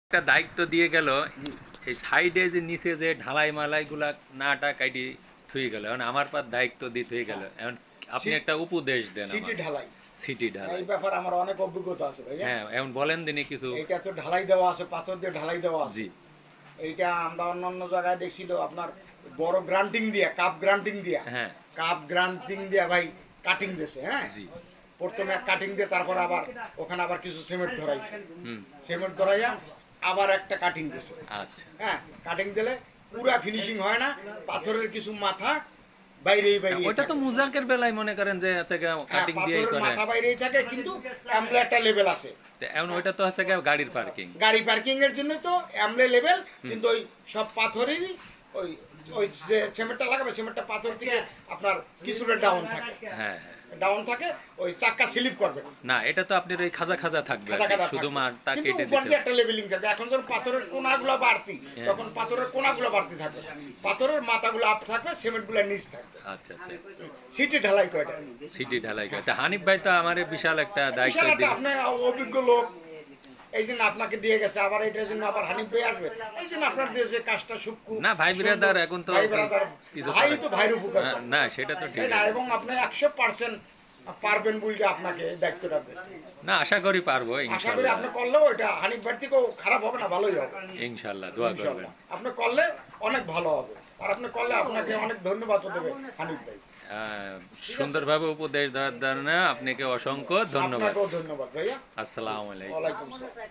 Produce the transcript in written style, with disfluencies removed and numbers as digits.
একটা দায়িত্ব দিয়ে গেল, জি। এই সাইডে যে নিচে যে ঢালাই মালাইগুলা নাটা কাটি থুই গেল, এখন আমার পার দায়িত্ব দিয়ে থুই গেল। হ্যাঁ। এখন আপনি সি- একটা উপদেশ দেন সিটি আমার। ঢালাই সিটি এই ঢালাই, ব্যাপারে আমার অনেক অভিজ্ঞতা আছে ভাইয়া। হ্যাঁ এখন বলেন দিনই কিছু। এইটা তো ঢালাই দেওয়া আছে, পাথর দিয়ে ঢালাই দেওয়া আছে। জি। এইটা আমরা অন্যান্য জায়গায় দেখছিল আপনার বড় গ্রান্টিং দিয়া, কাপ গ্রান্টিং দিয়া, হ্যাঁ। কাপ গ্রান্টিং দিয়া ভাই কাটিং দিছে। হ্যাঁ, জি। প্রথমে কাটিং দিয়ে তারপর আবার ওখানে আবার কিছু সিমেন্ট ধরাইছে, হুম। সিমেন্ট ধরাইয়া আবার একটা কাটিং দিছে। আচ্ছা। হ্যাঁ, কাটিং দিলে পুরা ফিনিশিং হয় না, পাথরের কিছু মাথা বাইরেই বাইরে ওটা তো মুজাকের বেলায় মনে করেন যে আচ্ছা কাটিং দিয়েই পাথরের করে। মাথা বাইরেই থাকে, কিন্তু অ্যাম্বলে একটা লেভেল আছে। তো এখন ওইটা তো হচ্ছে গিয়ে গাড়ির পার্কিং। গাড়ি পার্কিং এর জন্য তো অ্যাম্বলে লেভেল, কিন্তু ওই সব পাথরেরই ওই ওই যে সিমেন্টটা লাগাবে, সিমেন্টটা পাথর থেকে আপনার কিছুটা ডাউন থাকে, হ্যাঁ হ্যাঁ। ডাউন থাকে, ওই চাক্কা স্লিপ করবে না। না, এটা তো আপনার ওই খাজা খাজা থাকবে আর খাদা কি, খাদা শুধু থাকবে। মারটা কিন্তু কেটে উপর দিতে দিয়ে একটা লেভেলিং থাকবে। এখন যখন পাথরের কোনাগুলো বাড়তি, হ্যাঁ। তখন পাথরের কোনাগুলো বাড়তি থাকবে, পাথরের মাথাগুলো আপ থাকবে, সিমেন্টগুলো নিচ থাকবে। আচ্ছা আচ্ছা। সিটি ঢালাই কয়টা সিটি ঢালাই করে। তা হানিফ ভাই তো আমারে বিশাল একটা দায়িত্ব বিশাল একটা, দিল। আপনি অভিজ্ঞ লোক, এই জন্য আপনাকে দিয়ে গেছে, আবার এটার জন্য আবার হানিফ ভাই আসবে, এই জন্য আপনার দেশে কাজটা সূক্ষ্ম। না ভাই বিরাদার এখন তো ভাই বিরাদার, কিছু ভাই করার- তো ভাইয়ের উপকার না, করে। না সেটা তো ঠিক তাই না? আছে। এবং আপনি 100% পারবেন বলে আপনাকে এই দায়িত্বটা দিয়েছে। না আশা করি পারবো আশা করি ইনশাআল্লাহ। আপনি করলেও এটা হানিফ ভাই থেকেও খারাপ হবে না, ভালোই হবে ইনশাআল্লাহ দোয়া করবেন। ইনশাআল্লাহ। আপনি করলে অনেক ভালো হবে, আর আপনি করলে আপনাকে অনেক ধন্যবাদ দেবে হানিফ ভাই। সুন্দরভাবে উপদেশ দেওয়ার জন্য আপনাকে অসংখ্য ধন্যবাদ। আপনাকেও ধন্যবাদ ভাইয়া। আসসালামু আলাইকুম। ওয়ালাইকুম আসসালাম।